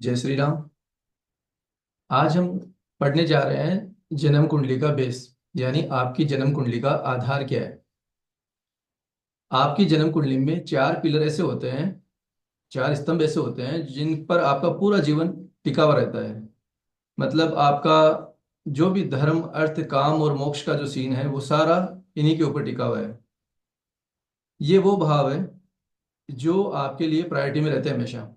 जय श्री राम। आज हम पढ़ने जा रहे हैं जन्म कुंडली का बेस, यानी आपकी जन्म कुंडली का आधार क्या है। आपकी जन्म कुंडली में चार पिलर ऐसे होते हैं, चार स्तंभ ऐसे होते हैं जिन पर आपका पूरा जीवन टिका हुआ रहता है। मतलब आपका जो भी धर्म, अर्थ, काम और मोक्ष का जो सीन है वो सारा इन्हीं के ऊपर टिका हुआ है। ये वो भाव है जो आपके लिए प्रायोरिटी में रहते हैं हमेशा।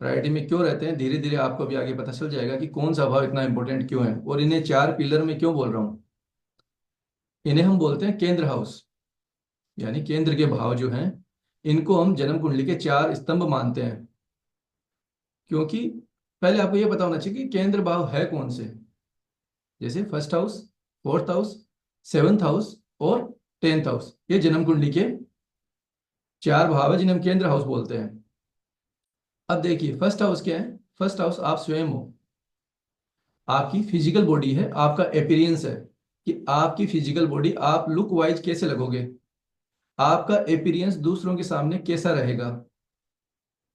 प्रायोरिटी में क्यों रहते हैं, धीरे धीरे आपको भी आगे पता चल जाएगा कि कौन सा भाव इतना इंपॉर्टेंट क्यों है और इन्हें चार पिलर में क्यों बोल रहा हूँ। इन्हें हम बोलते हैं केंद्र हाउस, यानी केंद्र के भाव जो हैं, इनको हम जन्म कुंडली के चार स्तंभ मानते हैं। क्योंकि पहले आपको यह पता होना चाहिए कि केंद्र भाव है कौन से। जैसे first house, fourth house, seventh house और टेंथ हाउस, ये जन्म कुंडली के चार भाव है जिन्हें हम केंद्र हाउस बोलते हैं। अब देखिए फर्स्ट हाउस क्या है। फर्स्ट हाउस आप स्वयं हो, आपकी फिजिकल बॉडी है, आपका एपिरियंस है कि आपकी फिजिकल बॉडी, आप लुक वाइज कैसे लगोगे, आपका एपिरियंस दूसरों के सामने कैसा रहेगा,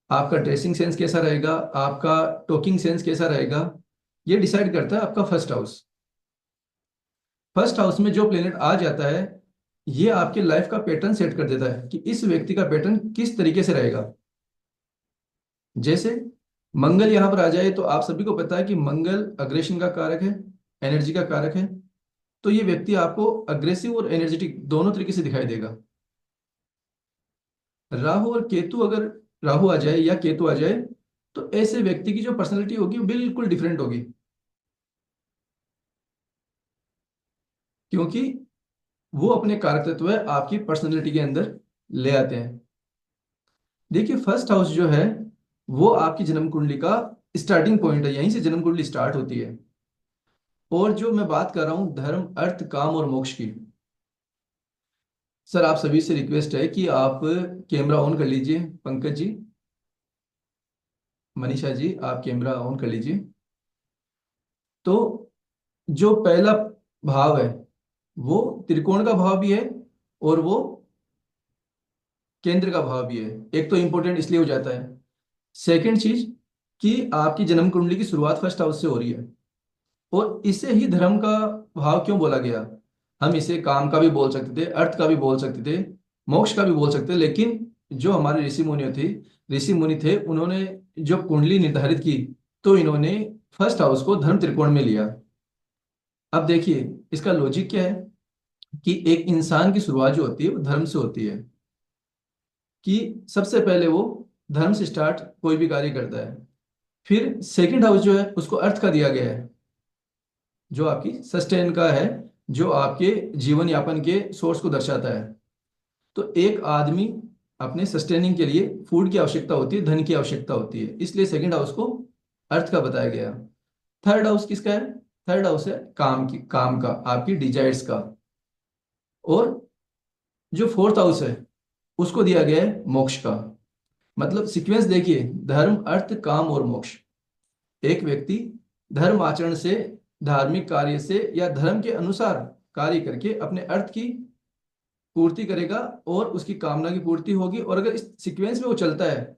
आपका ड्रेसिंग सेंस कैसा रहेगा, आपका टॉकिंग सेंस कैसा रहेगा, ये डिसाइड करता है आपका फर्स्ट हाउस। फर्स्ट हाउस में जो प्लेनेट आ जाता है, ये आपके लाइफ का पैटर्न सेट कर देता है कि इस व्यक्ति का पैटर्न किस तरीके से रहेगा। जैसे मंगल यहां पर आ जाए तो आप सभी को पता है कि मंगल अग्रेशन का कारक है, एनर्जी का कारक है। तो ये व्यक्ति आपको अग्रेसिव और एनर्जेटिक दोनों तरीके से दिखाई देगा। राहु और केतु, अगर राहु आ जाए या केतु आ जाए तो ऐसे व्यक्ति की जो पर्सनैलिटी होगी वो बिल्कुल डिफरेंट होगी। क्योंकि वो अपने कारक तत्व है आपकी पर्सनैलिटी के अंदर ले आते हैं। देखिए फर्स्ट हाउस जो है वो आपकी जन्म कुंडली का स्टार्टिंग पॉइंट है, यहीं से जन्म कुंडली स्टार्ट होती है। और जो मैं बात कर रहा हूं धर्म, अर्थ, काम और मोक्ष की, सर आप सभी से रिक्वेस्ट है कि आप कैमरा ऑन कर लीजिए। पंकज जी, मनीषा जी, आप कैमरा ऑन कर लीजिए। तो जो पहला भाव है वो त्रिकोण का भाव भी है और वो केंद्र का भाव भी है। एक तो इंपॉर्टेंट इसलिए हो जाता है। सेकंड चीज कि आपकी जन्म कुंडली की शुरुआत फर्स्ट हाउस से हो रही है और इसे ही धर्म का भाव क्यों बोला गया। हम इसे काम का भी बोल सकते थे, अर्थ का भी बोल सकते थे, मोक्ष का भी बोल सकते थे, लेकिन जो हमारे ऋषि मुनि थे, उन्होंने जो कुंडली निर्धारित की तो इन्होंने फर्स्ट हाउस को धर्म त्रिकोण में लिया। अब देखिए इसका लॉजिक क्या है कि एक इंसान की शुरुआत जो होती है वो धर्म से होती है, कि सबसे पहले वो धर्म से स्टार्ट कोई भी कार्य करता है। फिर सेकंड हाउस जो है उसको अर्थ का दिया गया है, जो आपकी सस्टेन का है, जो आपके जीवन यापन के सोर्स को दर्शाता है। तो एक आदमी अपने सस्टेनिंग के लिए फूड की आवश्यकता होती है, धन की आवश्यकता होती है, इसलिए सेकंड हाउस को अर्थ का बताया गया। थर्ड हाउस किसका है? थर्ड हाउस है काम का, आपकी डिजायर्स का। और जो फोर्थ हाउस है उसको दिया गया है मोक्ष का। मतलब सीक्वेंस देखिए, धर्म, अर्थ, काम और मोक्ष। एक व्यक्ति धर्म आचरण से, धार्मिक कार्य से या धर्म के अनुसार कार्य करके अपने अर्थ की पूर्ति करेगा और उसकी कामना की पूर्ति होगी। और अगर इस सीक्वेंस में वो चलता है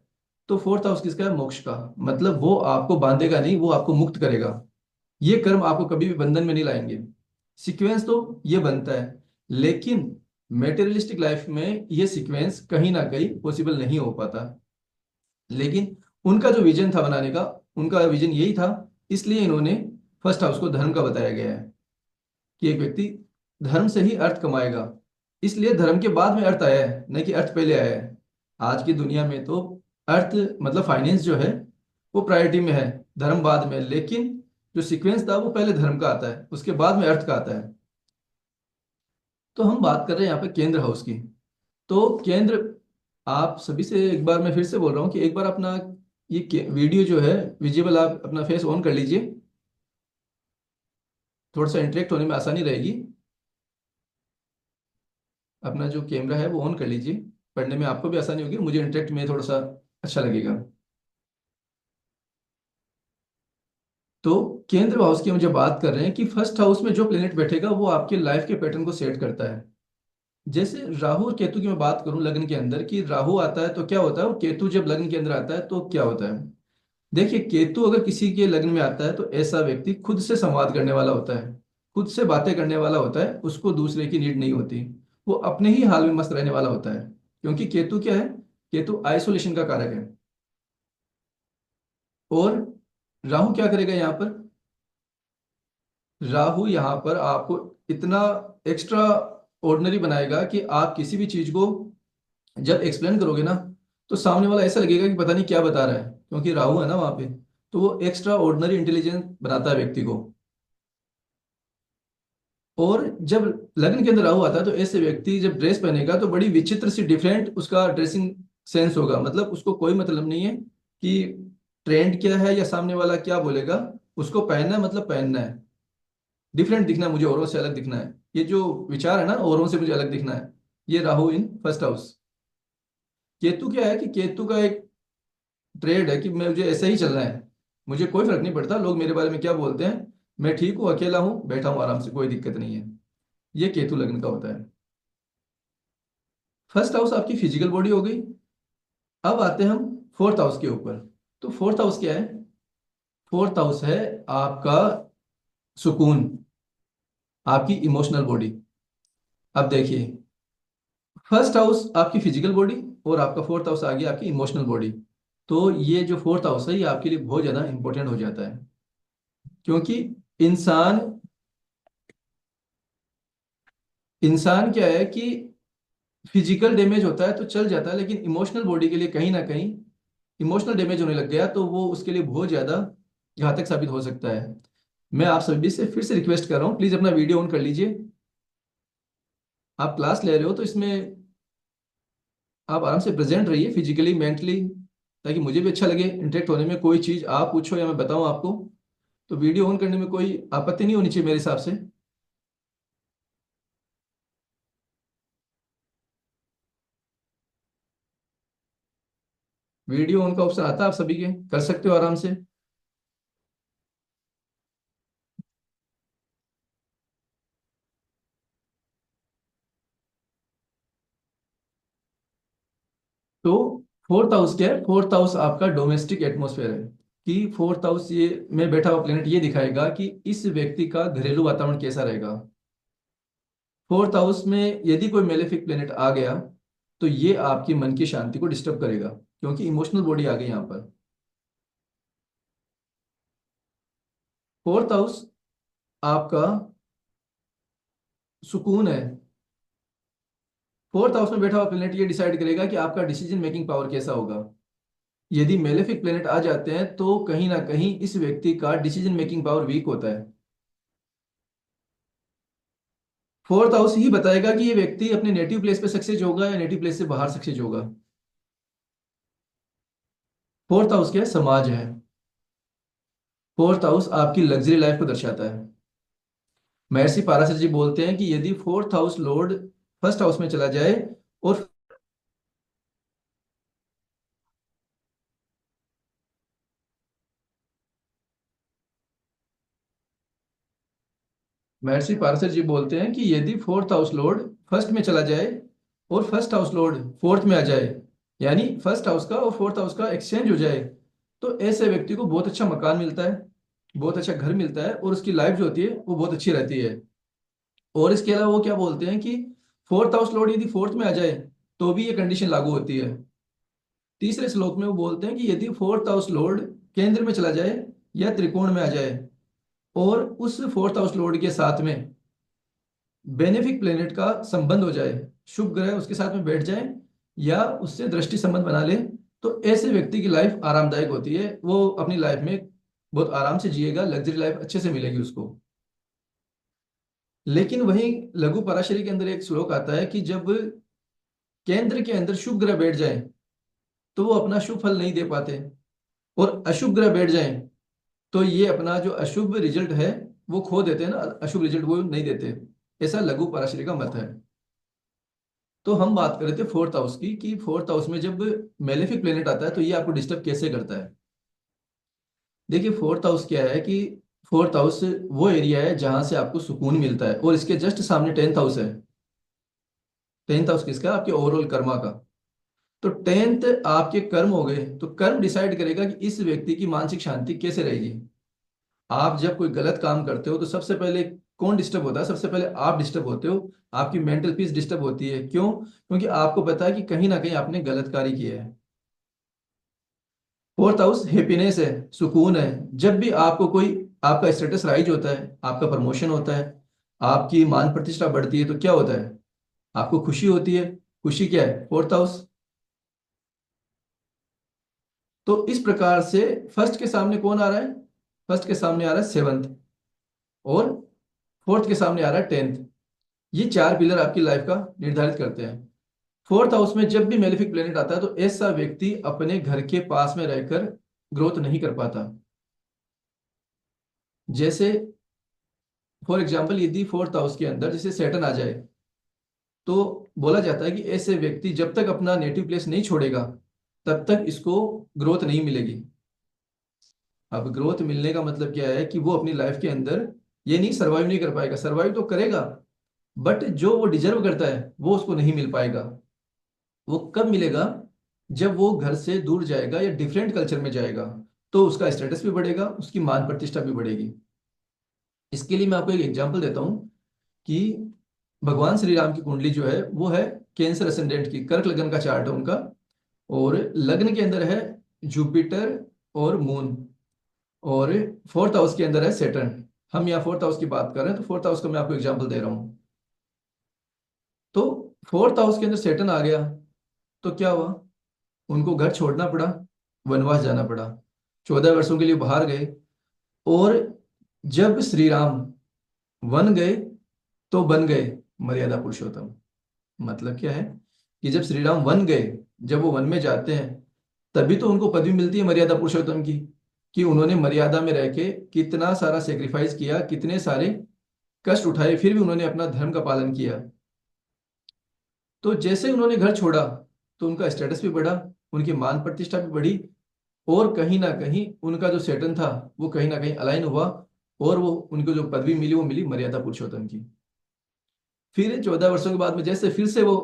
तो फोर्थ हाउस किसका है? मोक्ष का। मतलब वो आपको बांधेगा नहीं, वो आपको मुक्त करेगा। ये कर्म आपको कभी भी बंधन में नहीं लाएंगे। सीक्वेंस तो ये बनता है, लेकिन मेटेरियलिस्टिक लाइफ में ये सीक्वेंस कहीं ना कहीं पॉसिबल नहीं हो पाता। लेकिन उनका जो विजन था बनाने का, उनका विजन यही था, इसलिए इन्होंने फर्स्ट हाउस को धर्म का बताया गया है कि एक व्यक्ति धर्म से ही अर्थ कमाएगा। इसलिए धर्म के बाद में अर्थ आया है, नहीं कि अर्थ पहले आया है। आज की दुनिया में तो अर्थ मतलब फाइनेंस जो है वो प्रायोरिटी में है, धर्म बाद में। लेकिन जो सीक्वेंस था वो पहले धर्म का आता है, उसके बाद में अर्थ का आता है। तो हम बात कर रहे हैं यहाँ पे केंद्र हाउस की। तो केंद्र, आप सभी से एक बार मैं फिर से बोल रहा हूँ कि एक बार अपना ये वीडियो जो है विजिबल, आप अपना फेस ऑन कर लीजिए, थोड़ा सा इंटरेक्ट होने में आसानी रहेगी। अपना जो कैमरा है वो ऑन कर लीजिए, पढ़ने में आपको भी आसानी होगी, मुझे इंटरेक्ट में थोड़ा सा अच्छा लगेगा। तो केंद्र हाउस की हम जब बात कर रहे हैं कि फर्स्ट हाउस में जो प्लेनेट बैठेगा वो आपके लाइफ के पैटर्न को सेट करता है। जैसे राहु और केतु की मैं बात करूं लग्न के अंदर, कि राहु आता है तो क्या होता है और केतु जब लग्न के अंदर आता है तो क्या होता है। देखिए, केतु अगर किसी के लग्न में आता है तो ऐसा व्यक्ति खुद से संवाद करने वाला होता है, खुद से बातें करने वाला होता है, उसको दूसरे की नीड नहीं होती। वो अपने ही हाल में मस्त रहने वाला होता है, क्योंकि केतु क्या है, केतु आइसोलेशन का कारक है। और राहु क्या करेगा यहाँ पर, राहु यहाँ पर आपको इतना एक्स्ट्रा ऑर्डिनरी बनाएगा कि आप किसी भी चीज को जब एक्सप्लेन करोगे ना, तो सामने वाला ऐसा लगेगा कि पता नहीं क्या बता रहा है, क्योंकि राहु है ना वहां पे। तो वो एक्स्ट्रा ऑर्डिनरी इंटेलिजेंस बनाता है व्यक्ति को। और जब लग्न के अंदर राहु आता है तो ऐसे व्यक्ति जब ड्रेस पहनेगा तो बड़ी विचित्र सी डिफरेंट उसका ड्रेसिंग सेंस होगा, मतलब उसको कोई मतलब नहीं है कि ट्रेंड क्या है या सामने वाला क्या बोलेगा। उसको पहनना है मतलब पहनना है, डिफरेंट दिखना है, मुझे औरों से अलग दिखना है। ये जो विचार है ना, औरों से मुझे अलग दिखना है, ये Rahu in first house. Ketu क्या है कि केतु का एक ट्रेड है कि मुझे ऐसा ही चलना है, मुझे कोई फर्क नहीं पड़ता लोग मेरे बारे में क्या बोलते हैं, मैं ठीक हूँ, अकेला हूँ, बैठा हूँ आराम से, कोई दिक्कत नहीं है। ये केतु लग्न का होता है। फर्स्ट हाउस आपकी फिजिकल बॉडी हो गई। अब आते हैं हम फोर्थ हाउस के ऊपर। तो फोर्थ हाउस क्या है, फोर्थ हाउस है आपका सुकून, आपकी इमोशनल बॉडी। अब देखिए, फर्स्ट हाउस आपकी फिजिकल बॉडी और आपका फोर्थ हाउस आ गया आपकी इमोशनल बॉडी। तो ये जो फोर्थ हाउस है ये आपके लिए बहुत ज्यादा इंपॉर्टेंट हो जाता है, क्योंकि इंसान इंसान क्या है कि फिजिकल डैमेज होता है तो चल जाता है, लेकिन इमोशनल बॉडी के लिए कहीं ना कहीं इमोशनल डैमेज होने लग गया तो वो उसके लिए बहुत ज्यादा घातक साबित हो सकता है। मैं आप सभी से फिर से रिक्वेस्ट कर रहा हूँ, प्लीज अपना वीडियो ऑन कर लीजिए। आप क्लास ले रहे हो तो इसमें आप आराम से प्रेजेंट रहिए, फिजिकली मेंटली, ताकि मुझे भी अच्छा लगे इंटरेक्ट होने में। कोई चीज आप पूछो या मैं बताऊं आपको, तो वीडियो ऑन करने में कोई आपत्ति नहीं होनी चाहिए मेरे हिसाब से। वीडियो ऑन का ऑप्शन आता है आप सभी के, कर सकते हो आराम से। तो फोर्थ हाउस क्या है, फोर्थ हाउस आपका डोमेस्टिक एटमोसफेयर है। कि फोर्थ हाउस ये में बैठा हुआ प्लेनेट ये दिखाएगा कि इस व्यक्ति का घरेलू वातावरण कैसा रहेगा। फोर्थ हाउस में यदि कोई मेलेफिक प्लेनेट आ गया तो ये आपकी मन की शांति को डिस्टर्ब करेगा, क्योंकि इमोशनल बॉडी आ गई यहाँ पर। फोर्थ हाउस आपका सुकून है। फोर्थ हाउस में बैठा हुआ प्लेनेट ये डिसाइड करेगा कि आपका डिसीजन मेकिंग पावर कैसा होगा। यदि मेलेफिक प्लेनेट आ जाते हैं तो कहीं ना कहीं इस व्यक्ति का डिसीजन मेकिंग पावर वीक होता है। फोर्थ हाउस ही बताएगा कि ये व्यक्ति अपने नेटिव प्लेस पे सक्सेस होगा या नेटिव प्लेस से बाहर सक्सेस होगा। फोर्थ हाउस क्या है, समाज है। फोर्थ हाउस आपकी लग्जरी लाइफ को दर्शाता है। महर्षि पाराशर जी बोलते हैं कि यदि fourth house Lord first house में चला जाए, और महर्षि पाराशर जी बोलते हैं कि यदि फोर्थ हाउस लॉर्ड फर्स्ट में चला जाए और फर्स्ट हाउस लॉर्ड फोर्थ में आ जाए, यानी फर्स्ट हाउस का और फोर्थ हाउस का एक्सचेंज हो जाए, तो ऐसे व्यक्ति को बहुत अच्छा मकान मिलता है, बहुत अच्छा घर मिलता है, और उसकी लाइफ जो होती है वो बहुत अच्छी रहती है। और इसके अलावा वो क्या बोलते हैं कि फोर्थ हाउस लॉर्ड यदि फोर्थ में आ जाए तो भी ये कंडीशन लागू होती है। तीसरे श्लोक में वो बोलते हैं कि यदि फोर्थ हाउस लॉर्ड केंद्र में चला जाए या त्रिकोण में आ जाए, और उस फोर्थ हाउस लॉर्ड के साथ में बेनिफिक प्लेनेट का संबंध हो जाए, शुभ ग्रह उसके साथ में बैठ जाए या उससे दृष्टि संबंध बना ले, तो ऐसे व्यक्ति की लाइफ आरामदायक होती है, वो अपनी लाइफ में बहुत आराम से जिएगा, लग्जरी लाइफ अच्छे से मिलेगी उसको। लेकिन वहीं लघु पराशरी के अंदर एक श्लोक आता है कि जब केंद्र के अंदर शुभ ग्रह बैठ जाए तो वो अपना शुभ फल नहीं दे पाते, और अशुभ ग्रह बैठ जाए तो ये अपना जो अशुभ रिजल्ट है वो खो देते हैं ना, अशुभ रिजल्ट वो नहीं देते। ऐसा लघु पराशरी का मत है। तो हम बात कर रहे थे फोर्थ हाउस की, कि फोर्थ हाउस में जब मेलेफिक प्लेनेट आता है तो ये आपको डिस्टर्ब कैसे करता है। देखिए, फोर्थ हाउस क्या है कि फोर्थ हाउस वो एरिया है जहां से आपको सुकून मिलता है, और इसके जस्ट सामने टेंथ हाउस है। टेंथ हाउस किसका, आपके ओवरऑल कर्मा का। तो 10th आपके कर्म हो गए, तो कर्म डिसाइड करेगा कि इस व्यक्ति की मानसिक शांति कैसे रहेगी। आप जब कोई गलत काम करते हो तो सबसे पहले कौन डिस्टर्ब होता है? सबसे पहले आप डिस्टर्ब होते हो, आपकी मेंटल पीस डिस्टर्ब होती है। क्यों? क्योंकि आपको पता है कि कहीं ना कहीं आपने गलत कार्य किया है। फोर्थ हाउस हैप्पीनेस है, सुकून है। जब भी आपको कोई, आपका स्टेटस राइज होता है, आपका प्रमोशन होता है, आपकी मान प्रतिष्ठा बढ़ती है, तो क्या होता है? आपको खुशी होती है। खुशी क्या है? Fourth house. तो इस प्रकार से फर्स्ट के सामने कौन आ रहा है? फर्स्ट के सामने आ रहा है सेवंथ, और फोर्थ के सामने आ रहा है 10th। ये चार पिलर आपकी लाइफ का निर्धारित करते हैं। फोर्थ हाउस में जब भी मेलेफिक प्लेनेट आता है तो ऐसा व्यक्ति अपने घर के पास में रहकर ग्रोथ नहीं कर पाता। जैसे फॉर एग्जाम्पल यदि फोर्थ हाउस के अंदर जैसे सैटर्न आ जाए, तो बोला जाता है कि ऐसे व्यक्ति जब तक अपना नेटिव प्लेस नहीं छोड़ेगा तब तक इसको ग्रोथ नहीं मिलेगी। अब ग्रोथ मिलने का मतलब क्या है कि वो अपनी लाइफ के अंदर ये नहीं सर्वाइव नहीं कर पाएगा, सर्वाइव तो करेगा, बट जो वो डिजर्व करता है वो उसको नहीं मिल पाएगा। वो कब मिलेगा? जब वो घर से दूर जाएगा या डिफरेंट कल्चर में जाएगा, तो उसका स्टेटस भी बढ़ेगा, उसकी मान प्रतिष्ठा भी बढ़ेगी। इसके लिए मैं आपको एक एग्जांपल देता हूँ कि भगवान श्री राम की कुंडली जो है वो है कैंसर असेंडेंट की, कर्क लगन का चार्ट है उनका। और लग्न के अंदर है जुपिटर और मून, और फोर्थ हाउस के अंदर है सेटर्न। हम यहाँ फोर्थ हाउस की बात कर रहे हैं, तो फोर्थ हाउस का मैं आपको एग्जांपल दे रहा हूँ। तो फोर्थ हाउस के अंदर सेटर्न आ गया, तो क्या हुआ? उनको घर छोड़ना पड़ा, वनवास जाना पड़ा, 14 वर्षों के लिए बाहर गए। और जब श्री राम वन गए तो बन गए मर्यादा पुरुषोत्तम। मतलब क्या है कि जब श्री राम वन गए, जब वो वन में जाते हैं, तभी तो उनको पदवी मिलती है मर्यादा पुरुषोत्तम की, कि उन्होंने मर्यादा में रह के कितना सारा सेक्रीफाइस किया, कितने सारे कष्ट उठाए, फिर भी उन्होंने अपना धर्म का पालन किया। तो जैसे ही उन्होंने घर छोड़ा तो उनका स्टेटस भी बढ़ा, उनकी मान प्रतिष्ठा भी बढ़ी, और कहीं ना कहीं उनका जो सेटन था वो कहीं ना कहीं अलाइन हुआ, और वो उनको जो पदवी मिली वो मिली मर्यादा पुरुषोत्तम की। फिर 14 वर्षों के बाद में जैसे फिर से वो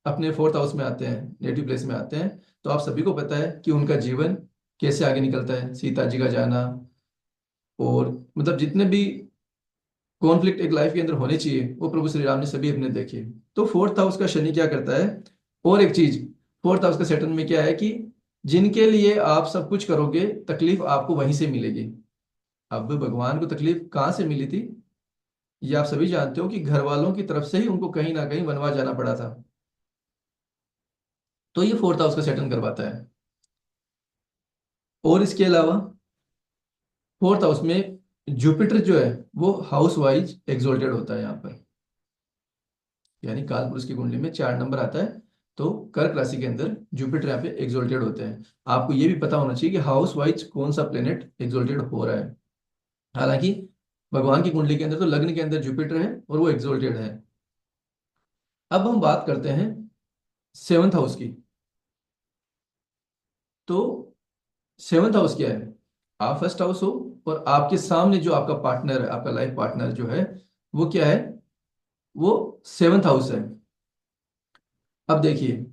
अपने फोर्थ हाउस में आते हैं, नेटिव प्लेस में आते हैं, तो आप सभी को पता है कि उनका जीवन कैसे आगे निकलता है। सीता जी का जाना, और मतलब जितने भी कॉन्फ्लिक्ट एक लाइफ के अंदर होने चाहिए वो प्रभु श्री राम ने सभी अपने देखे। तो फोर्थ हाउस का शनि क्या करता है? और एक चीज, फोर्थ हाउस का सेटन में क्या है कि जिनके लिए आप सब कुछ करोगे तकलीफ आपको वहीं से मिलेगी। अब भगवान को तकलीफ कहाँ से मिली थी? ये आप सभी जानते हो कि घर वालों की तरफ से ही उनको कहीं ना कहीं वनवास जाना पड़ा था। तो ये फोर्थ हाउस का सेटन करवाता है। और इसके अलावा फोर्थ हाउस में जुपिटर जो है वो हाउस वाइज एग्जोल्टेड होता है यहाँ पर। यानी काल पुरुष की कुंडली में 4 नंबर आता है, तो कर्क राशि के अंदर जुपिटर यहाँ पे एग्जोल्टेड होते हैं। आपको ये भी पता होना चाहिए कि हाउस वाइज कौन सा प्लेनेट एग्जोल्टेड हो रहा है। हालांकि भगवान की कुंडली के अंदर तो लग्न के अंदर जुपिटर है और वो एग्जोल्टेड है। अब हम बात करते हैं सेवंथ हाउस की। तो सेवंथ हाउस क्या है? आप फर्स्ट हाउस हो, और आपके सामने जो आपका पार्टनर है, आपका लाइफ पार्टनर जो है, वो क्या है? वो सेवंथ हाउस है। अब देखिए,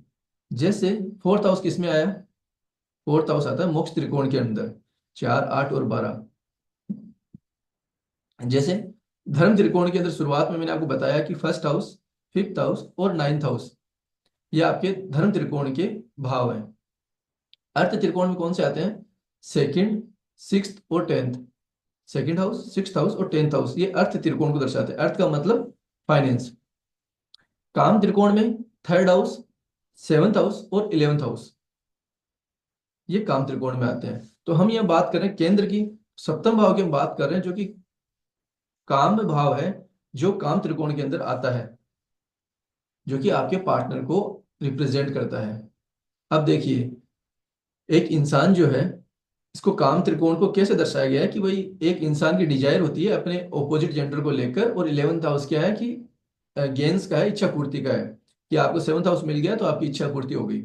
जैसे फोर्थ हाउस किस में आया? फोर्थ हाउस आता है मोक्ष त्रिकोण के अंदर, 4, 8 और 12। जैसे धर्म त्रिकोण के अंदर शुरुआत में मैंने आपको बताया कि फर्स्ट हाउस, फिफ्थ हाउस और नाइन्थ हाउस, ये आपके धर्म त्रिकोण के भाव हैं। अर्थ त्रिकोण में कौन से आते हैं? सेकंड, सिक्स्थ और tenth. Second house, sixth house और टेंथ हाउस, ये अर्थ त्रिकोण को दर्शाते हैं। अर्थ का मतलब फाइनेंस। काम त्रिकोण में थर्ड हाउस, सेवंथ हाउस और 11th हाउस, ये काम त्रिकोण में आते हैं। तो हम यहाँ बात कर रहे हैं केंद्र की, सप्तम भाव की हम बात कर रहे हैं, जो कि काम भाव है, जो काम त्रिकोण के अंदर आता है, जो कि आपके पार्टनर को रिप्रेजेंट करता है। अब देखिए, एक इंसान जो है, इसको काम त्रिकोण को कैसे दर्शाया गया है कि भाई एक इंसान की डिजायर होती है अपने ऑपोजिट जेंडर को लेकर, और 11th हाउस क्या है कि गेंस का है, इच्छा पूर्ति का है, कि आपको 7th हाउस मिल गया तो आपकी इच्छा पूर्ति हो गई।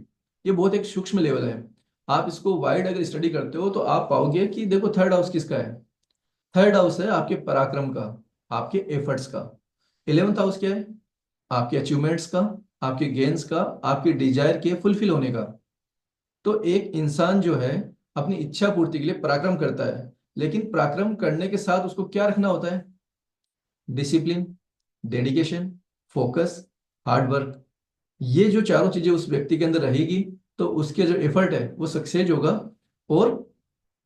ये बहुत एक सूक्ष्म लेवल है। आप इसको वाइड अगर स्टडी करते हो तो आप पाओगे कि देखो थर्ड हाउस किसका है? थर्ड हाउस है आपके पराक्रम का, आपके एफर्ट्स का। 11th हाउस क्या है? आपके अचीवमेंट्स का, आपके गेन्स का, आपके डिजायर के फुलफिल होने का। तो एक इंसान जो है अपनी इच्छा पूर्ति के लिए पराक्रम करता है, लेकिन पराक्रम करने के साथ उसको क्या रखना होता है? Discipline, dedication, focus, hard work. ये जो चारों चीजें उस व्यक्ति के अंदर रहेगी तो उसके जो एफर्ट है वो सक्सेस होगा, और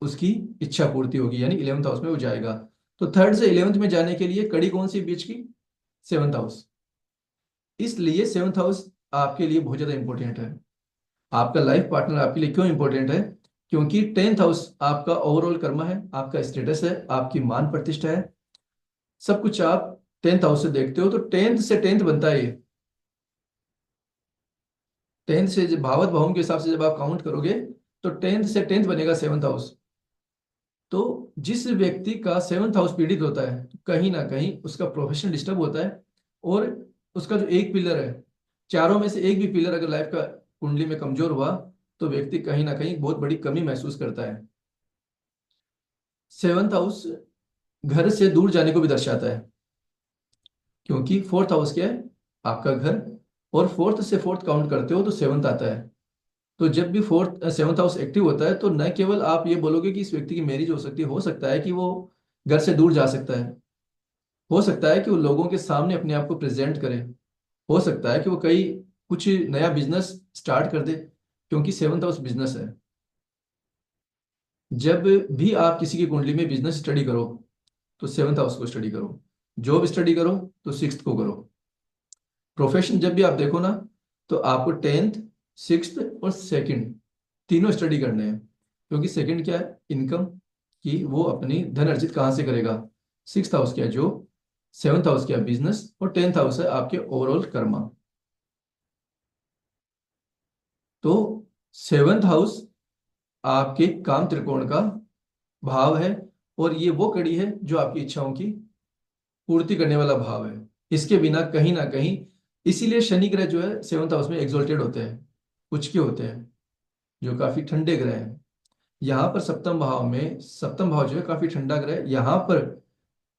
उसकी इच्छा पूर्ति होगी, यानी 11th हाउस में वो जाएगा। तो थर्ड से 11th में जाने के लिए कड़ी कौन सी बीच की? 7th house. इसलिए 7th हाउस आपके लिए बहुत ज्यादा इंपॉर्टेंट है। आपका लाइफ पार्टनर आपके लिए क्यों इंपॉर्टेंट है? क्योंकि 10th हाउस आपका ओवरऑल कर्मा है, आपका स्टेटस है, आपकी मान प्रतिष्ठा है, सब कुछ आप 10th हाउस से देखते हो। तो 10th से 10th बनता है ये। 10th से जब भावत भावों के हिसाब से जब आप काउंट करोगे तो 10th से 10th बनेगा 7th हाउस। तो जिस व्यक्ति का 7th हाउस पीड़ित होता है तो कहीं ना कहीं उसका प्रोफेशन डिस्टर्ब होता है, और उसका जो एक पिलर है, चारों में से एक भी पिलर अगर लाइफ का कुंडली में कमजोर हुआ तो व्यक्ति कहीं ना कहीं बहुत बड़ी कमी महसूस करता है। 7th हाउस घर से दूर जाने को भी दर्शाता है, क्योंकि 4th हाउस क्या है? आपका घर। और 4th से 4th काउंट करते हो तो 7th आता है। तो जब भी 7th हाउस एक्टिव होता है तो न केवल आप ये बोलोगे कि इस व्यक्ति की मैरिज हो सकता है कि वो घर से दूर जा सकता है, हो सकता है कि वो लोगों के सामने अपने आप को प्रेजेंट करे, हो सकता है कि वो कई कुछ नया बिजनेस स्टार्ट कर दे, क्योंकि 7th हाउस बिजनेस है। जब भी आप किसी की कुंडली में बिजनेस स्टडी करो तो 7th हाउस को स्टडी करो, जॉब स्टडी करो तो 6th को करो, प्रोफेशन जब भी आप देखो ना तो आपको 10th, 6th और सेकंड तीनों स्टडी करने हैं। क्योंकि सेकंड क्या है? इनकम, कि वो अपनी धन अर्जित कहाँ से करेगा। 6th हाउस क्या है? जॉब। 7th हाउस क्या है? बिजनेस। और 10th हाउस है आपके ओवरऑल कर्मा। तो 7th हाउस आपके काम त्रिकोण का भाव है, और ये वो कड़ी है जो आपकी इच्छाओं की पूर्ति करने वाला भाव है। इसके बिना कहीं ना कहीं, इसीलिए शनि ग्रह जो है 7th हाउस में एग्जॉल्टेड होते हैं, उच्च के होते हैं, जो काफी ठंडे ग्रह हैं। यहाँ पर सप्तम भाव में, सप्तम भाव जो है काफी ठंडा ग्रह है, यहाँ पर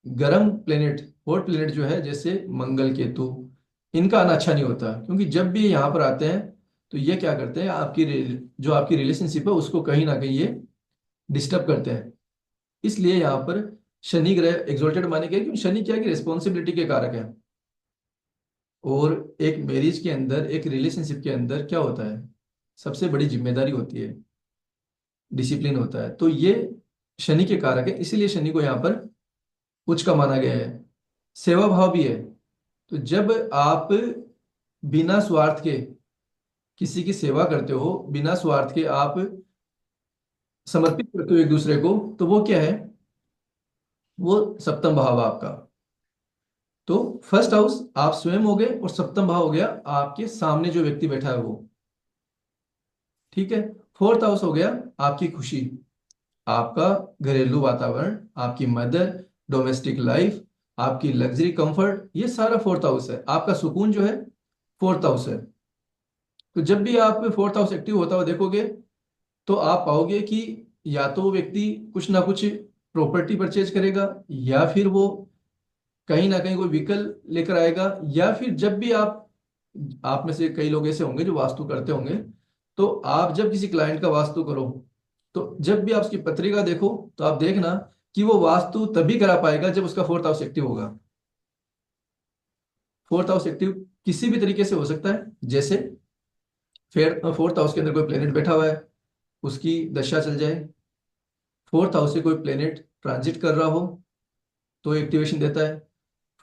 गर्म प्लेनेट, हॉट प्लेनेट जो है जैसे मंगल, केतु, इनका आना अच्छा नहीं होता, क्योंकि जब भी ये यहाँ पर आते हैं तो ये क्या करते हैं, जो आपकी रिलेशनशिप है उसको कहीं ना कहीं ये डिस्टर्ब करते हैं। इसलिए यहाँ पर शनि ग्रह एग्जॉल्टेड माने गए, क्योंकि शनि क्या है कि रिस्पॉन्सिबिलिटी के कारक है। और एक मैरिज के अंदर, एक रिलेशनशिप के अंदर क्या होता है? सबसे बड़ी जिम्मेदारी होती है, डिसिप्लिन होता है। तो ये शनि के कारक है, इसीलिए शनि को यहाँ पर उच्च का माना गया है। सेवा भाव भी है। तो जब आप बिना स्वार्थ के किसी की सेवा करते हो, बिना स्वार्थ के आप समर्पित करते हो एक दूसरे को, तो वो क्या है? वो सप्तम भाव है आपका। तो फर्स्ट हाउस आप स्वयं हो गए, और सप्तम भाव हो गया आपके सामने जो व्यक्ति बैठा है वो। ठीक है। 4th हाउस हो गया आपकी खुशी, आपका घरेलू वातावरण, आपकी मदर, डोमेस्टिक लाइफ, आपकी लग्जरी कंफर्ट, ये सारा 4th हाउस है। आपका सुकून जो है 4th हाउस है। तो जब भी आप 4th हाउस एक्टिव होता हुआ देखोगे तो आप पाओगे कि या तो वो व्यक्ति कुछ ना कुछ प्रॉपर्टी परचेज करेगा, या फिर वो कहीं ना कहीं कोई व्हीकल लेकर आएगा, या फिर जब भी आप में से कई लोग ऐसे होंगे जो वास्तु करते होंगे, तो आप जब किसी क्लाइंट का वास्तु करो तो जब भी आप उसकी पत्रिका देखो तो आप देखना कि वो वास्तु तभी करा पाएगा जब उसका 4th हाउस एक्टिव होगा। 4th हाउस एक्टिव किसी भी तरीके से हो सकता है, जैसे फिर 4th हाउस के अंदर कोई प्लेनेट बैठा हुआ है, उसकी दशा चल जाए, 4th हाउस से कोई प्लेनेट ट्रांजिट कर रहा हो तो एक्टिवेशन देता है।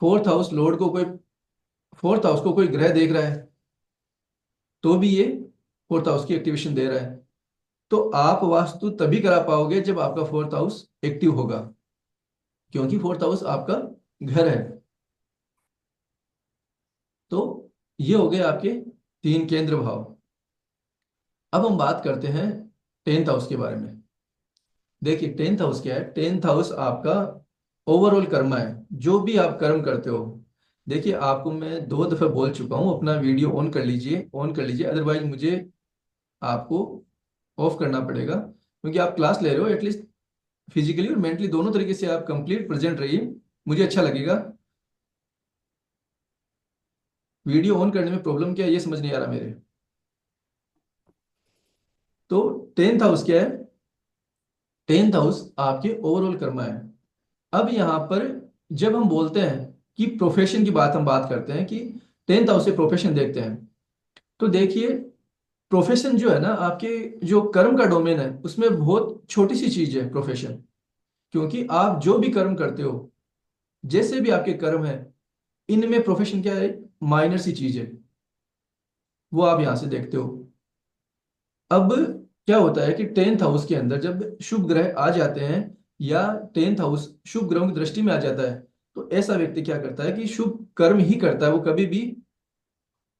4th हाउस को कोई ग्रह देख रहा है तो भी ये 4th हाउस की एक्टिवेशन दे रहा है। तो आप वास्तु तभी करा पाओगे जब आपका 4th हाउस एक्टिव होगा, क्योंकि 4th हाउस आपका घर है। तो ये हो गए आपके तीन केंद्र भाव। अब हम बात करते हैं 10th हाउस के बारे में। देखिए 10th हाउस क्या है? 10th हाउस आपका ओवरऑल कर्म है, जो भी आप कर्म करते हो। देखिए आपको मैं 2 दफे बोल चुका हूं, अपना वीडियो ऑन कर लीजिए, ऑन कर लीजिए, अदरवाइज मुझे आपको ऑफ करना पड़ेगा, क्योंकि आप क्लास ले रहे हो। एटलीस्ट फिजिकली और मेंटली दोनों तरीके से आप कंप्लीट प्रेजेंट रहिए, मुझे अच्छा लगेगा। वीडियो ऑन करने में प्रॉब्लम क्या है ये समझ नहीं आ रहा मेरे। तो 10th हाउस क्या है? 10th हाउस आपके ओवरऑल कर्मा है। अब यहाँ पर जब हम बोलते हैं कि प्रोफेशन की बात, हम बात करते हैं कि 10th हाउस से प्रोफेशन देखते हैं, तो देखिए प्रोफेशन जो है ना, आपके जो कर्म का डोमेन है उसमें बहुत छोटी सी चीज है प्रोफेशन। क्योंकि आप जो भी कर्म करते हो, जैसे भी आपके कर्म है, इनमें प्रोफेशन क्या है? माइनर सी चीज है, वो आप यहां से देखते हो। अब क्या होता है कि 10th हाउस के अंदर जब शुभ ग्रह आ जाते हैं, या 10th हाउस शुभ ग्रहों की दृष्टि में आ जाता है, तो ऐसा व्यक्ति क्या करता है कि शुभ कर्म ही करता है। वो कभी भी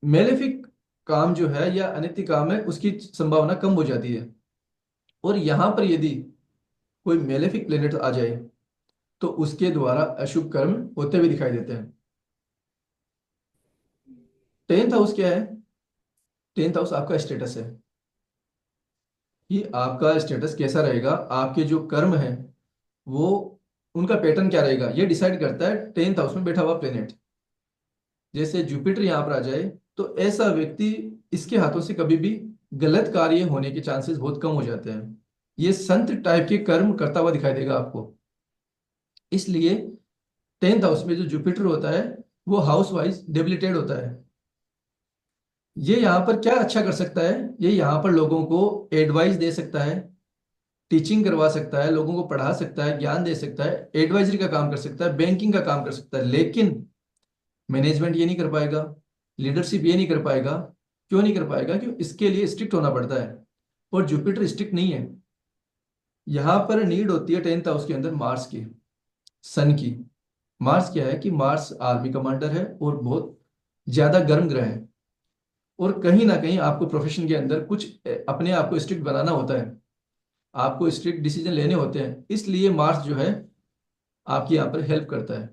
मेलेफिक काम जो है या अनैतिक काम है, उसकी संभावना कम हो जाती है। और यहां पर यदि कोई मेलेफिक प्लेनेट आ जाए, तो उसके द्वारा अशुभ कर्म होते हुए दिखाई देते हैं। 10th हाउस क्या है? 10th हाउस आपका स्टेटस है, कि आपका स्टेटस कैसा रहेगा, आपके जो कर्म है वो, उनका पैटर्न क्या रहेगा, ये डिसाइड करता है 10th हाउस में बैठा हुआ प्लेनेट। जैसे जुपिटर यहाँ पर आ जाए, तो ऐसा व्यक्ति, इसके हाथों से कभी भी गलत कार्य होने के चांसेस बहुत कम हो जाते हैं। ये संत टाइप के कर्म करता हुआ दिखाई देगा आपको। इसलिए 10th हाउस में जो जुपिटर होता है, वो हाउस वाइज डेबिलिटेड होता है। ये यहाँ पर क्या अच्छा कर सकता है? ये यहाँ पर लोगों को एडवाइस दे सकता है, टीचिंग करवा सकता है, लोगों को पढ़ा सकता है, ज्ञान दे सकता है, एडवाइजरी का काम कर सकता है, बैंकिंग का काम कर सकता है। लेकिन मैनेजमेंट ये नहीं कर पाएगा, लीडरशिप ये नहीं कर पाएगा। क्यों नहीं कर पाएगा? क्यों? इसके लिए स्ट्रिक्ट होना पड़ता है, और जुपिटर स्ट्रिक्ट नहीं है। यहाँ पर नीड होती है 10th हाउस के अंदर मार्स की, सन की। मार्स क्या है कि मार्स आर्मी कमांडर है और बहुत ज्यादा गर्म ग्रह है। और कहीं ना कहीं आपको प्रोफेशन के अंदर कुछ अपने आप को स्ट्रिक्ट बनाना होता है, आपको स्ट्रिक्ट डिसीजन लेने होते हैं। इसलिए मार्स जो है आपकी यहाँ पर हेल्प करता है।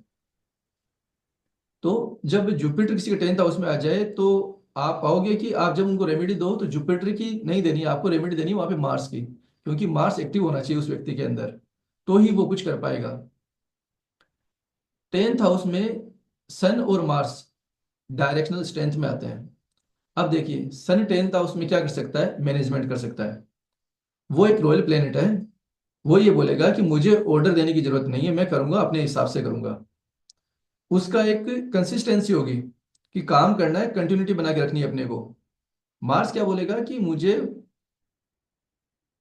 तो जब जुपिटर किसी के 10th हाउस में आ जाए, तो आप पाओगे कि आप जब उनको रेमेडी दो, तो जुपिटर की नहीं देनी है आपको, रेमेडी देनी है वहां पे मार्स की। क्योंकि मार्स एक्टिव होना चाहिए उस व्यक्ति के अंदर, तो ही वो कुछ कर पाएगा। 10th हाउस में सन और मार्स डायरेक्शनल स्ट्रेंथ में आते हैं। अब देखिए सन 10th हाउस में क्या कर सकता है? मैनेजमेंट कर सकता है। वो एक रॉयल प्लेनेट है। वो ये बोलेगा कि मुझे ऑर्डर देने की जरूरत नहीं है, मैं करूंगा अपने हिसाब से करूंगा। उसका एक कंसिस्टेंसी होगी कि काम करना है, कंटिन्यूटी बना के रखनी है अपने को। मार्स क्या बोलेगा कि मुझे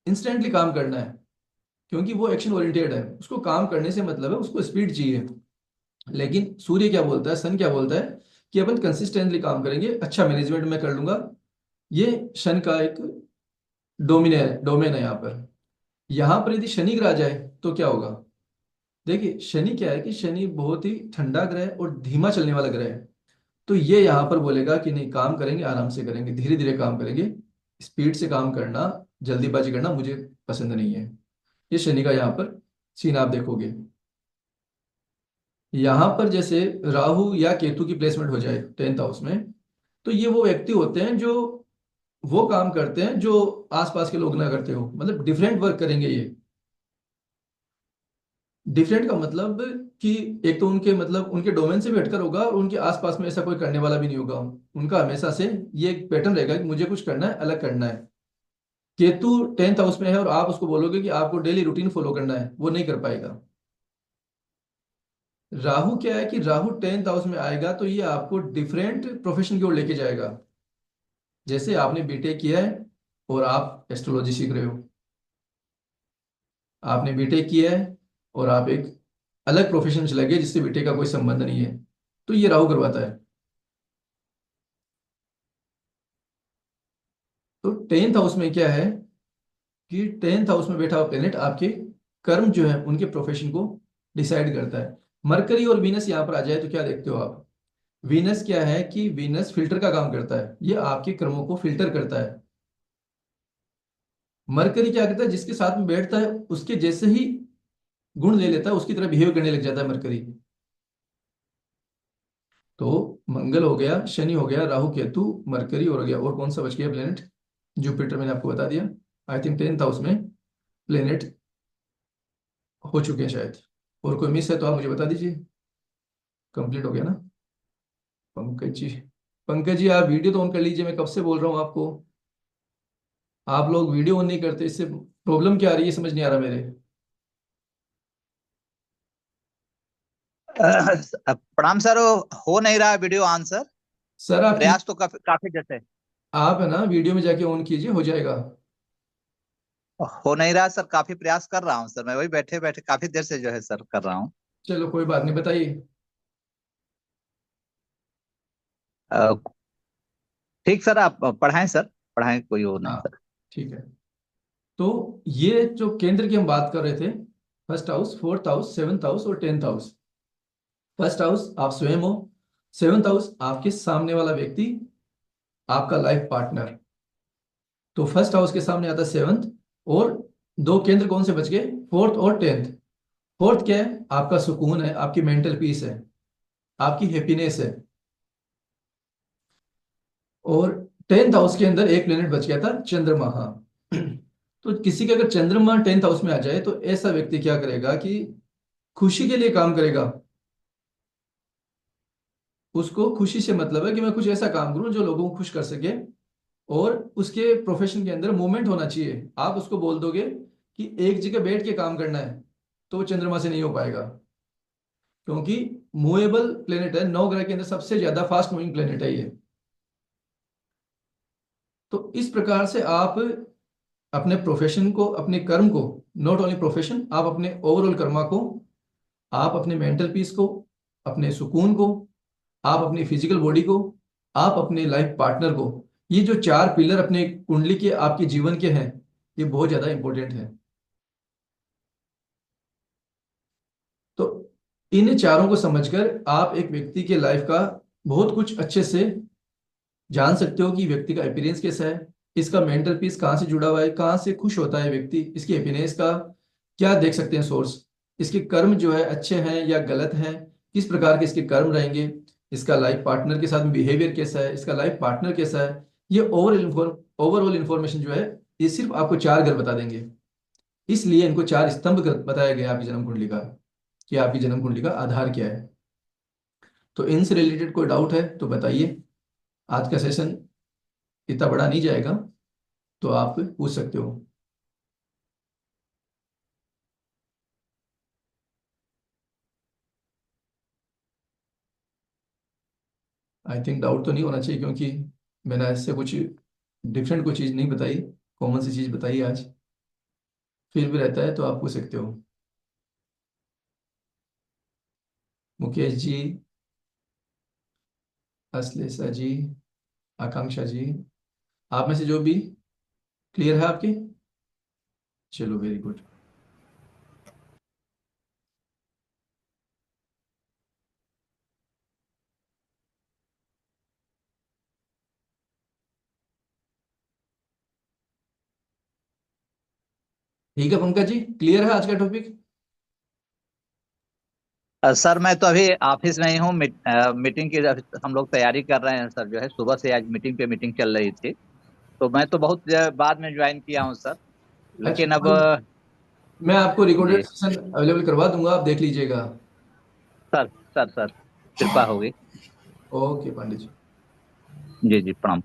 इंस्टेंटली काम करना है, क्योंकि वो एक्शन ओरिएंटेड है, उसको काम करने से मतलब है, उसको स्पीड चाहिए। लेकिन सूर्य क्या बोलता है, सन क्या बोलता है कि अपन कंसिस्टेंटली काम करेंगे, अच्छा मैनेजमेंट मैं कर लूंगा। ये शन का एक डोमेन है यहाँ पर। यहाँ पर यदि शनि ग्रह जाए तो क्या होगा? देखिए शनि क्या है कि शनि बहुत ही ठंडा ग्रह है और धीमा चलने वाला ग्रह है। तो ये यहाँ पर बोलेगा कि नहीं, काम करेंगे, आराम से करेंगे, धीरे धीरे काम करेंगे। स्पीड से काम करना, जल्दीबाजी करना मुझे पसंद नहीं है। ये शनि का यहाँ पर सीन आप देखोगे। यहाँ पर जैसे राहु या केतु की प्लेसमेंट हो जाए 10th हाउस में, तो ये वो व्यक्ति होते हैं जो वो काम करते हैं जो आसपास के लोग ना करते हो, मतलब डिफरेंट वर्क करेंगे ये। डिफरेंट का मतलब कि एक तो उनके मतलब उनके डोमेन से भी हटकर होगा, और उनके आसपास में ऐसा कोई करने वाला भी नहीं होगा। उनका हमेशा से ये एक पैटर्न रहेगा कि मुझे कुछ करना है, अलग करना है। केतु 10th हाउस में है और आप उसको बोलोगे कि आपको डेली रूटीन फॉलो करना है, वो नहीं कर पाएगा। राहु क्या है कि राहु 10th हाउस में आएगा तो ये आपको डिफरेंट प्रोफेशन की ओर लेके जाएगा। जैसे आपने बीटेक किया है और आप एस्ट्रोलॉजी सीख रहे हो, आपने बीटेक किया है और आप एक अलग प्रोफेशन चले गए जिससे बीटेक का कोई संबंध नहीं है, तो ये राहु करवाता है। तो 10th हाउस में क्या है कि 10th हाउस में बैठा हुआ प्लेनेट आपके कर्म जो है उनके प्रोफेशन को डिसाइड करता है। मरकरी और वीनस यहाँ पर आ जाए तो क्या देखते हो आप? वीनस क्या है कि वीनस फिल्टर का काम करता है, ये आपके कर्मों को फिल्टर करता है। मरकरी क्या करता है? जिसके साथ में बैठता है उसके जैसे ही गुण ले लेता है, उसकी तरह बिहेव करने लग जाता है मरकरी। तो मंगल हो गया, शनि हो गया, राहु केतु, मरकरी हो गया, और कौन सा बच गया प्लेनेट? जुपिटर मैंने आपको बता दिया। आई थिंक 10th हाउस में प्लेनेट हो चुके हैं शायद। और कोई मिस है तो आप मुझे बता दीजिए। कंप्लीट हो गया ना? पंकज जी, पंकज जी आप वीडियो तो ऑन कर लीजिए, मैं कब से बोल रहा हूँ आपको। आप लोग वीडियो ऑन नहीं करते, इससे प्रॉब्लम क्या आ रही है समझ नहीं आ रहा मेरे। प्रणाम सर, हो नहीं रहा वीडियो ऑन सर। सर आप प्रयास तो काफी काफी जैसे आप है ना वीडियो में जाके ऑन कीजिए, हो जाएगा। हो नहीं रहा सर, काफी प्रयास कर रहा हूँ सर, मैं वही बैठे बैठे काफी देर से जो है सर कर रहा हूँ। चलो कोई बात नहीं, बताइए। अ, ठीक सर, आप पढ़ाएं सर, पढ़ाएं, कोई वो नहीं हाँ सर। ठीक है। तो ये जो केंद्र की हम बात कर रहे थे, first house, fourth house, seventh house और टेंथ हाउस। फर्स्ट हाउस आप स्वयं हो, सेवंथ हाउस आपके सामने वाला व्यक्ति, आपका लाइफ पार्टनर। तो फर्स्ट हाउस के सामने आता है सेवंथ, और दो केंद्र कौन से बच गए, फोर्थ और टेंथ। फोर्थ क्या है, आपका सुकून है, आपकी मेंटल पीस है, आपकी हैप्पीनेस है। और टेंथ हाउस के अंदर एक प्लेनेट बच गया था, चंद्रमा। तो किसी के अगर चंद्रमा टेंथ हाउस में आ जाए तो ऐसा व्यक्ति क्या करेगा कि खुशी के लिए काम करेगा। उसको खुशी से मतलब है कि मैं कुछ ऐसा काम करूं जो लोगों को खुश कर सके, और उसके प्रोफेशन के अंदर मूवमेंट होना चाहिए। आप उसको बोल दोगे कि एक जगह बैठ के काम करना है, तो वो चंद्रमा से नहीं हो पाएगा, क्योंकि मूवेबल प्लेनेट है, 9 ग्रह के अंदर सबसे ज्यादा फास्ट मूविंग प्लेनेट है ये। तो इस प्रकार से आप अपने प्रोफेशन को, अपने कर्म को, नॉट ओनली प्रोफेशन, आप अपने ओवरऑल कर्मा को, आप अपने मेंटल पीस को, अपने सुकून को, आप अपनी फिजिकल बॉडी को, आप अपने लाइफ पार्टनर को, ये जो चार पिलर अपने कुंडली के आपके जीवन के हैं, ये बहुत ज्यादा इंपॉर्टेंट है। तो इन चारों को समझकर आप एक व्यक्ति के लाइफ का बहुत कुछ अच्छे से जान सकते हो कि व्यक्ति का अपीयरेंस कैसा है, इसका मेंटल पीस कहाँ से जुड़ा हुआ है, कहाँ से खुश होता है व्यक्ति, इसकी हैप्पीनेस का क्या देख सकते हैं सोर्स, इसके कर्म जो है अच्छे हैं या गलत हैं, किस प्रकार के इसके कर्म रहेंगे, इसका लाइफ पार्टनर के साथ में बिहेवियर कैसा है, इसका लाइफ पार्टनर कैसा है। ये ओवरऑल इंफॉर्मेशन जो है, ये सिर्फ आपको चार घर बता देंगे। इसलिए इनको चार स्तंभ बताया गया आपकी जन्म कुंडली का, कि आपकी जन्म कुंडली का आधार क्या है। तो इनसे रिलेटेड कोई डाउट है तो बताइए। आज का सेशन इतना बड़ा नहीं जाएगा, तो आप पूछ सकते हो। आई थिंक डाउट तो नहीं होना चाहिए, क्योंकि मैंने ऐसे कुछ डिफरेंट कोई चीज़ नहीं बताई, कॉमन सी चीज़ बताई आज। फिर भी रहता है तो आप पूछ सकते हो। मुकेश जी, अश्लेषा जी, आकांक्षा जी, आप में से जो भी क्लियर है आपकी, चलो वेरी गुड। ठीक है पंकज जी, क्लियर है आज का टॉपिक। सर मैं तो अभी ऑफिस में ही हूँ, मीटिंग की हम लोग तैयारी कर रहे हैं सर, जो है सुबह से आज मीटिंग पे मीटिंग चल रही थी। तो मैं तो बहुत बाद में ज्वाइन किया हूँ सर, अच्छा, लेकिन अब मैं आपको रिकॉर्डेड जी सेशन अवेलेबल करवा दूंगा, आप देख लीजिएगा। सर, सर कृपा होगी। ओके पांडे जी। जी जी प्रणाम।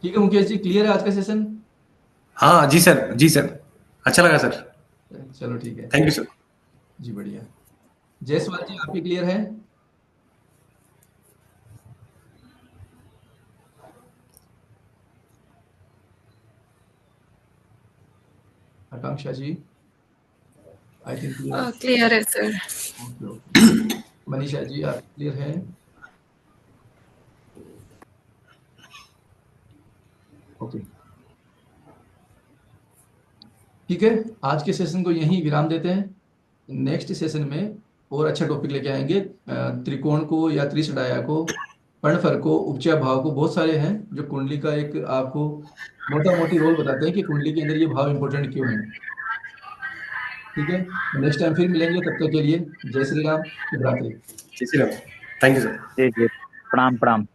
ठीक है मुकेश जी, क्लियर है आज का सेशन। हाँ जी सर, जी सर, अच्छा लगा सर। चलो ठीक है। Thank you sir. जी बढ़िया। जयसवाल जी, आपकी क्लियर है। Akanksha ji, I think clear. Clear है sir. Okay okay. Manisha ji, आप क्लियर हैं। ओके ठीक है। आज के सेशन को यहीं विराम देते हैं। नेक्स्ट सेशन में और अच्छा टॉपिक लेके आएंगे। त्रिकोण को या त्रिसड़ाया को, पर्णफर को, उपचा भाव को, बहुत सारे हैं जो कुंडली का एक आपको मोटा मोटी रोल बताते हैं कि कुंडली के अंदर ये भाव इंपॉर्टेंट क्यों है। ठीक है, नेक्स्ट टाइम फिर मिलेंगे, तब तक के लिए जय श्री राम, शुभ रात्रि। जी सर, थैंक यू सर। जी जी प्रणाम प्रणाम।